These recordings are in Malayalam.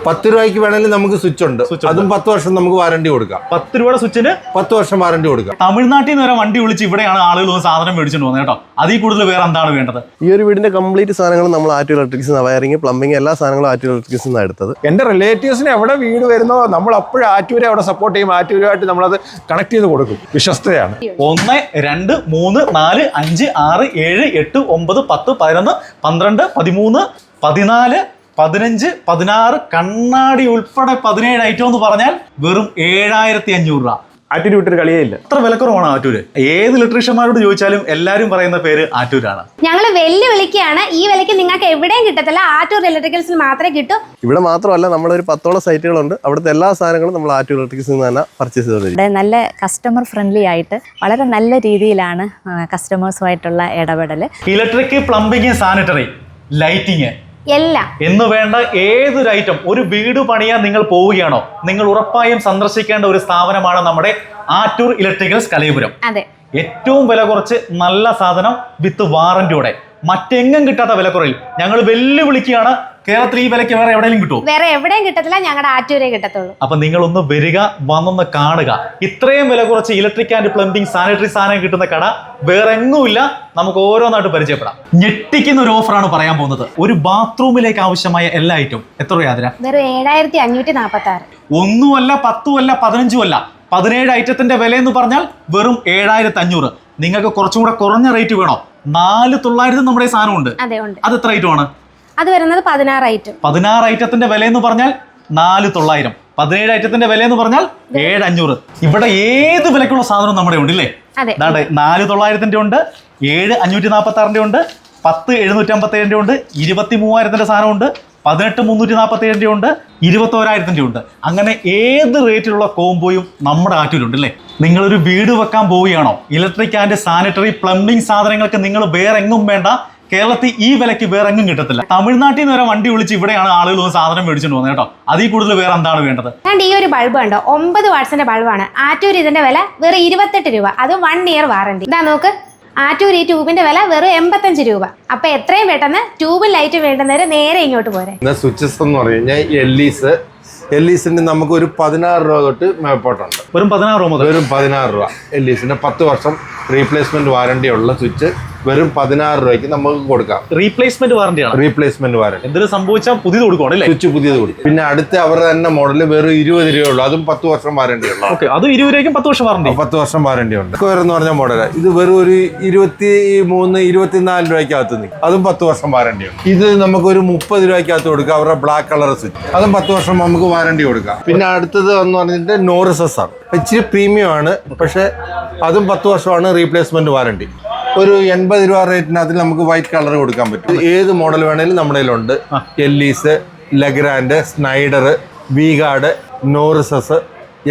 10 രൂപയ്ക്ക് വേണമെങ്കിൽ നമുക്ക് സ്വിച്ച് ഉണ്ട്. അതും 10 വർഷം നമുക്ക് വാറണ്ടി കൊടുക്കാം. 10 രൂപയുടെ സ്വിച്ചിന് 10 വർഷം വാറണ്ടി കൊടുക്കാം. തമിഴ്നാട്ടിൽ നിന്ന് വരെ വണ്ടി വിളിച്ച് ഇവിടെയാണ് ആളുകൾ സാധനം മേടിച്ചിട്ട് പോകുന്നത് കേട്ടോ. അതിൽ കൂടുതൽ വേറെ എന്താണ് വേണ്ടത്? ഈ ഒരു വീടിന്റെ കംപ്ലീറ്റ് സാധനങ്ങൾ നമ്മൾ ആറ്റൂർ ഇലക്ട്രിക്സ്, വയറിംഗ്, പ്ലംബിംഗ് എല്ലാ സാധനങ്ങളും ആറ്റൂർ ഇലക്ട്രിക്സ് നിന്നാണ് എടുത്തത്. എൻ്റെ റിലേറ്റീവ്സിന് എവിടെ വീട് വരുന്നോ നമ്മൾ അപ്പോഴും ആറ്റൂരെ അവിടെ സപ്പോർട്ട് ചെയ്യും. ആറ്റൂരുമായിട്ട് നമ്മളത് കണക്ട് ചെയ്ത് കൊടുക്കും. വിശ്വസ്തയാണ്. 1 2 3 4 5 6 7 8 9 10 11 12 13 14 15 16 കണ്ണാടി ഉൾപ്പെടെ 17 ഐറ്റം എന്ന് പറഞ്ഞാൽ വെറും 7500 രൂപ. ആറ്റൂര് വിട്ടൊരു കളിയേ ഇല്ല. അത്ര വിലക്കുറവാണ് ആറ്റൂര്. ഏത് ഇലക്ട്രീഷ്യന്മാരോട് ചോദിച്ചാലും എല്ലാവരും പറയുന്ന പേര് ആറ്റൂരാണ്. ഞങ്ങൾ വെല്ലുവിളിക്കുകയാണ്, ഈ വിലയ്ക്ക് നിങ്ങൾക്ക് എവിടെയും കിട്ടത്തില്ല, ആറ്റൂർ ഇലക്ട്രിക്കൽസിൽ മാത്രമേ കിട്ടൂ. ഇവിടെ മാത്രമല്ല, നമ്മളൊരു 10ഓളം സൈറ്റുകളുണ്ട്. അവിടുത്തെ എല്ലാ സാധനങ്ങളും നമ്മൾ ആറ്റൂർ ഇലക്ട്രിക്സിൽ നിന്ന് തന്നെ പർച്ചേസ് ചെയ്തിട്ടുണ്ട്. നല്ല കസ്റ്റമർ ഫ്രണ്ട്ലി ആയിട്ട് വളരെ നല്ല രീതിയിലാണ് കസ്റ്റമേഴ്സുമായിട്ടുള്ള ഇടപെടൽ. ഇലക്ട്രിക്, പ്ലംബിംഗ്, സാനിറ്ററി, ലൈറ്റിങ് എല്ലാം എന്ന് വേണ്ട ഏതൊരു ഐറ്റം, ഒരു വീട് പണിയാൻ നിങ്ങൾ പോവുകയാണോ, നിങ്ങൾ ഉറപ്പായും സന്ദർശിക്കേണ്ട ഒരു സ്ഥാപനമാണ് നമ്മുടെ ആറ്റൂർ ഇലക്ട്രിക്കൽസ് കലയപുരം. അതെ, ഏറ്റവും വില കുറച്ച് നല്ല സാധനം വിത്ത് വാറന്റിയോടെ, മറ്റെങ്ങും കിട്ടാത്ത വിലക്കുറയിൽ ഞങ്ങൾ വെല്ലുവിളിക്കുകയാണ്. കേരളത്തിൽ ഈ വിലയ്ക്ക് വേറെ എവിടെയും കിട്ടുമോ? വേറെ എവിടെയും കിട്ടത്തില്ല, ഞങ്ങളുടെ ആറ്റൂരേ കിട്ടത്തുള്ളൂ. അപ്പൊ നിങ്ങളൊന്ന് വരിക, വന്നൊന്ന് കാണുക. ഇത്രയും വില കുറച്ച് ഇലക്ട്രിക് ആൻഡ് പ്ലംബിംഗ്, സാനിറ്ററി സാധനം കിട്ടുന്ന കട വേറെ എങ്ങുമില്ല. നമുക്ക് ഓരോന്നായിട്ട് പരിചയപ്പെടാം. ഞെട്ടിക്കുന്ന ഒരു ഓഫറാണ് പറയാൻ പോകുന്നത്. ഒരു ബാത്റൂമിലേക്ക് ആവശ്യമായ എല്ലാ ഐറ്റവും എത്ര രൂപ? വെറും 7546. ഒന്നുമല്ല, 10 അല്ല, 15 അല്ല, 17 ഐറ്റത്തിന്റെ വില എന്ന് പറഞ്ഞാൽ വെറും 7500. നിങ്ങൾക്ക് കുറച്ചും കൂടെ കുറഞ്ഞ റേറ്റ് വേണോ? 4900 നമ്മുടെ സാധനമുണ്ട്. അതെ, ഉണ്ട്. അത് എത്ര ഐറ്റമാണ്? അത് വരുന്നത് 16 ഐറ്റം. 16 ഐറ്റത്തിന്റെ വില എന്ന് പറഞ്ഞാൽ 4900. 17 ഐറ്റത്തിന്റെ വില എന്ന് പറഞ്ഞാൽ 7500. ഇവിടെ ഏത് വിലക്കുള്ള സാധനം നമ്മുടെ ഉണ്ട് ഇല്ലേ? 4900 ഉണ്ട്, 7546 ഉണ്ട്, 10757 ഉണ്ട്, 23000 സാധനം ഉണ്ട്, 18347 ഉണ്ട്, 21000 ഉണ്ട്. അങ്ങനെ ഏത് റേറ്റിലുള്ള കോംബോയും നമ്മുടെ ആറ്റൂരുണ്ട് അല്ലേ? നിങ്ങളൊരു വീട് വെക്കാൻ പോവുകയാണോ? ഇലക്ട്രിക് ആൻഡ് സാനിറ്ററി, പ്ലംബിംഗ് സാധനങ്ങൾക്ക് നിങ്ങൾ വേറെ എങ്ങും വേണ്ട. കേരളത്തിൽ ഈ വിലയ്ക്ക് വേറെ എങ്ങും കിട്ടത്തില്ല. തമിഴ്നാട്ടിൽ നിന്ന് വരെ വണ്ടി വിളിച്ച് ഇവിടെയാണ് ആളുകൾ സാധനം മേടിച്ചിട്ട് പോകുന്നത് കേട്ടോ. അതിൽ കൂടുതൽ വേറെ എന്താണ് വേണ്ടത്? ഈ ഒരു ബൾബ് ഉണ്ടോ, 9 വാട്ട്സിന്റെ ബൾബാണ്. ആറ്റൂർ ഇതിന്റെ വില വെറും 28 രൂപ. അതും 1 ഇയർ വാറണ്ടി. ഇതാ നോക്ക്, ആറ്റൂർ ഈ ട്യൂബിന്റെ വില വെറും 85 രൂപ. അപ്പൊ എത്രയും പെട്ടെന്ന് ട്യൂബും ലൈറ്റും വേണ്ടുന്നവര് നേരെ ഇങ്ങോട്ട് പോരെ. സ്വിച്ചസ് എന്ന് പറഞ്ഞു കഴിഞ്ഞാൽ എല്ലീസിന്റെ നമുക്ക് ഒരു 16 രൂപ തൊട്ട് മേപ്പോട്ടുണ്ട്. വെറും 16 രൂപ മുതൽ. വെറും 16 രൂപ. എല്ലീസിന്റെ 10 വർഷം റീപ്ലേസ്മെന്റ് വാറണ്ടി ഉള്ള സ്വിച്ച് വെറും 16 രൂപയ്ക്ക് നമുക്ക് കൊടുക്കാം. റീപ്ലേസ്മെന്റ് വാറണ്ടിയാണ്. Replacement warranty. എന്തെങ്കിലും സംഭവിച്ചാൽ പുതിയത് കൊടുക്കണം അല്ലേ? സ്വിച്ച് പുതിയത് കൊടുക്കും. പിന്നെ അടുത്ത അവരുടെ തന്നെ മോഡല് വെറും 20 രൂപയുള്ളൂ. അതും 10 വർഷം വാറണ്ടി ഉള്ളൂ. അതും 20 രൂപയ്ക്കും 10 വർഷം വാറണ്ടി. 10 വർഷം വാറണ്ടി ഉണ്ട്. എന്ന് പറഞ്ഞ മോഡല് ഇത് വെറും ഒരു 23-24 രൂപയ്ക്കകത്ത് നിൽക്കും. അതും 10 വർഷം വാറണ്ടി ഉണ്ട്. ഇത് നമുക്കൊരു 30 രൂപയ്ക്കകത്ത് കൊടുക്കാം. അവരുടെ ബ്ലാക്ക് കളർ സ്വിച്ച്, അതും 10 വർഷം നമുക്ക് വാറണ്ടി കൊടുക്കാം. പിന്നെ അടുത്തത് എന്ന് പറഞ്ഞിട്ട് നോറിസസ് ആണ്. ഇച്ചിരി പ്രീമിയം ആണ്, പക്ഷെ അതും 10 വർഷമാണ് റീപ്ലേസ്മെന്റ് വാറണ്ടി. ഒരു 80 രൂപ റേറ്റിനകത്ത് നമുക്ക് വൈറ്റ് കളർ കൊടുക്കാൻ പറ്റും. ഏത് മോഡൽ വേണേലും നമ്മുടെ കയ്യിലുണ്ട്. എല്ലീസ്, ലഗ്രാൻഡ്, സ്നൈഡർ, വി-ഗാർഡ്, നോറിസസ്,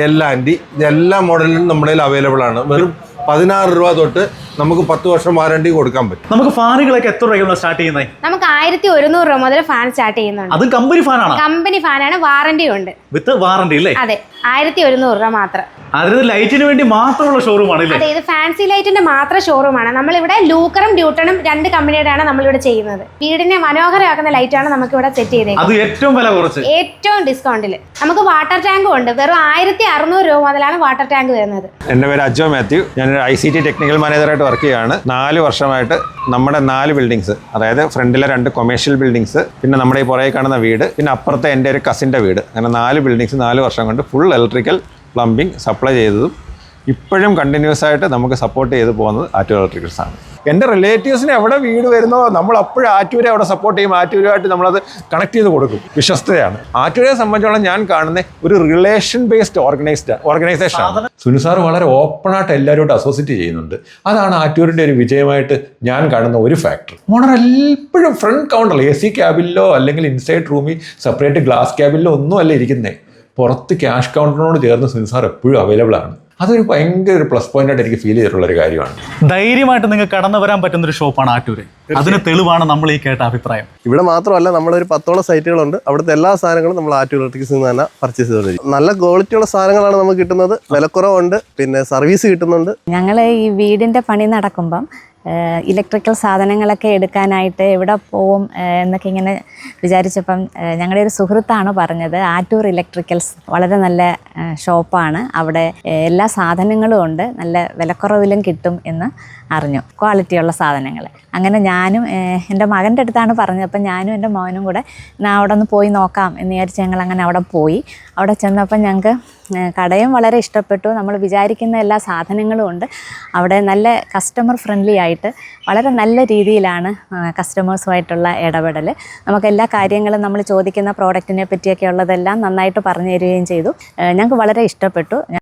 എല്ലാൻഡി, എല്ലാ മോഡലിലും നമ്മുടെ കയ്യിൽ അവൈലബിൾ ആണ്. വെറും 16 രൂപ തൊട്ട് നമുക്ക് 10 വർഷം വാറണ്ടി കൊടുക്കാൻ പറ്റും. നമുക്ക് ഫാനുകളൊക്കെ എത്ര രൂപയാണ് സ്റ്റാർട്ട് ചെയ്യുന്നത്? നമുക്ക് 1100 രൂപ മുതൽ ഫാൻ സ്റ്റാർട്ട് ചെയ്യുന്നുണ്ട്. അത് കമ്പനി ഫാനാണ്. കമ്പനി ഫാനാണ്, വാറണ്ടി ഉണ്ട്. വിത്ത് വാറണ്ടി അല്ലേ? അതെ, 1100 രൂപ മാത്രം. അതായത് ലൈറ്റിന് വേണ്ടി മാത്രമുള്ള ഷോറൂം ആണ്. അതെ, ഇത് ഫാൻസി ലൈറ്റിന്റെ മാത്രം ഷോറൂമാണ്. നമ്മളിവിടെ ലൂക്കറും ഡ്യൂട്ടണും 2 കമ്പനിയുടെയാണ് നമ്മളിവിടെ ചെയ്യുന്നത്. വീടിനെ മനോഹരമാക്കുന്ന ലൈറ്റാണ് നമുക്ക് ഇവിടെ സെറ്റ് ചെയ്തേക്കുന്നത്. അത് ഏറ്റവും വില കുറച്ച്, ഏറ്റവും ഡിസ്കൗണ്ടിൽ. നമുക്ക് വാട്ടർ ടാങ്കും ഉണ്ട്. വെറും 1600 രൂപ മുതലാണ് വാട്ടർ ടാങ്ക് വരുന്നത്. എൻ്റെ പേര് അജോ മാത്യു. ഞാനൊരു ICT ടെക്നിക്കൽ മാനേജറായിട്ട് വർക്ക് ചെയ്യുകയാണ്. 4 വർഷമായിട്ട് നമ്മുടെ 4 ബിൽഡിങ്സ്, അതായത് ഫ്രണ്ടിലെ 2 കൊമേഴ്ഷ്യൽ ബിൽഡിങ്സ്, പിന്നെ നമ്മുടെ ഈ പുറകെ കാണുന്ന വീട്, പിന്നെ അപ്പുറത്തെ എൻ്റെ ഒരു കസിൻ്റെ വീട്, അങ്ങനെ 4 ബിൽഡിങ്സ് 4 വർഷം കൊണ്ട് ഫുൾ ഇലക്ട്രിക്കൽ പ്ലംബിംഗ് സപ്ലൈ ചെയ്തതും ഇപ്പോഴും കണ്ടിന്യൂസ് ആയിട്ട് നമുക്ക് സപ്പോർട്ട് ചെയ്ത് പോകുന്നത് ആറ്റൂർ ഇലക്ട്രിക്കൽസ് ആണ്. എൻ്റെ റിലേറ്റീവ്സിന് എവിടെ വീട് വരുന്നോ നമ്മൾ അപ്പോഴും ആറ്റൂരെ അവിടെ സപ്പോർട്ട് ചെയ്യും. ആറ്റൂരുമായിട്ട് നമ്മളത് കണക്ട് ചെയ്ത് കൊടുക്കും. വിശ്വസ്തയാണ്. ആറ്റൂരെ സംബന്ധിച്ചോളം ഞാൻ കാണുന്ന ഒരു റിലേഷൻ ബേസ്ഡ് ഓർഗനൈസേഷൻ ആണ്. സുനിൽ സാർ വളരെ ഓപ്പണായിട്ട് എല്ലാവരോടും അസോസിയേറ്റ് ചെയ്യുന്നുണ്ട്. അതാണ് ആറ്റൂരിൻ്റെ ഒരു വിജയമായിട്ട് ഞാൻ കാണുന്ന ഒരു ഫാക്ടർ. ഓണർ എപ്പോഴും ഫ്രണ്ട് കൗണ്ടറിൽ AC ക്യാബിനിലോ അല്ലെങ്കിൽ ഇൻസൈഡ് റൂമിൽ സെപ്പറേറ്റ് ഗ്ലാസ് ക്യാബിനിലോ ഒന്നും അല്ല ഇരിക്കുന്നത്. പുറത്ത് ക്യാഷ് കൗണ്ടറിനോട് ചേർന്ന് സുനിൽ സാർ എപ്പോഴും അവൈലബിൾ ആണ്. അതൊരു ഭയങ്കര ഒരു പ്ലസ് പോയിന്റ് ആയിട്ട് എനിക്ക് ഫീൽ ചെയ്തിട്ടുള്ള ഒരു കാര്യമാണ്. ധൈര്യമായിട്ട് നിങ്ങൾക്ക് കടന്നു വരാൻ പറ്റുന്ന ഒരു ഷോപ്പാണ് ആറ്റൂര്. അതിന് തെളിവാണ് നമ്മൾ ഈ കേട്ട അഭിപ്രായം. ഇവിടെ മാത്രമല്ല, നമ്മളൊരു 10ഓളം സൈറ്റുകളുണ്ട്. അവിടുത്തെ എല്ലാ സാധനങ്ങളും നമ്മൾ ആറ്റൂർ ഇലക്ട്രിക്സിൽ നിന്ന് തന്നെ പർച്ചേസ് ചെയ്തിട്ടുണ്ട്. നല്ല ക്വാളിറ്റിയുള്ള സാധനങ്ങളാണ് നമുക്ക് കിട്ടുന്നത്. വിലക്കുറവുണ്ട്, പിന്നെ സർവീസ് കിട്ടുന്നുണ്ട്. ഞങ്ങൾ ഈ വീടിൻ്റെ പണി നടക്കുമ്പം ഇലക്ട്രിക്കൽ സാധനങ്ങളൊക്കെ എടുക്കാനായിട്ട് എവിടെ പോവും എന്നൊക്കെ ഇങ്ങനെ വിചാരിച്ചപ്പം ഞങ്ങളുടെ ഒരു സുഹൃത്താണ് പറഞ്ഞത് ആറ്റൂർ ഇലക്ട്രിക്കൽസ് വളരെ നല്ല ഷോപ്പാണ്, അവിടെ എല്ലാ സാധനങ്ങളും ഉണ്ട്, നല്ല വിലക്കുറവിലും കിട്ടും എന്ന് അറിഞ്ഞു, ക്വാളിറ്റിയുള്ള സാധനങ്ങൾ. അങ്ങനെ ഞാനും എൻ്റെ മകൻ്റെ അടുത്താണ് പറഞ്ഞത്. അപ്പം ഞാനും എൻ്റെ മോനും കൂടെ അവിടെ ഒന്ന് പോയി നോക്കാം എന്ന് വിചാരിച്ച് ഞങ്ങൾ അങ്ങനെ അവിടെ പോയി. അവിടെ ചെന്നപ്പം ഞങ്ങൾക്ക് കടയും വളരെ ഇഷ്ടപ്പെട്ടു. നമ്മൾ വിചാരിക്കുന്ന എല്ലാ സാധനങ്ങളും ഉണ്ട് അവിടെ. നല്ല കസ്റ്റമർ ഫ്രണ്ട്ലി ആയിട്ട് വളരെ നല്ല രീതിയിലാണ് കസ്റ്റമേഴ്സുമായിട്ടുള്ള ഇടപെടൽ. നമുക്ക് എല്ലാ കാര്യങ്ങളും നമ്മൾ ചോദിക്കുന്ന പ്രോഡക്റ്റിനെ പറ്റിയൊക്കെ ഉള്ളതെല്ലാം നന്നായിട്ട് പറഞ്ഞു തരികയും ചെയ്തു. ഞങ്ങൾക്ക് വളരെ ഇഷ്ടപ്പെട്ടു.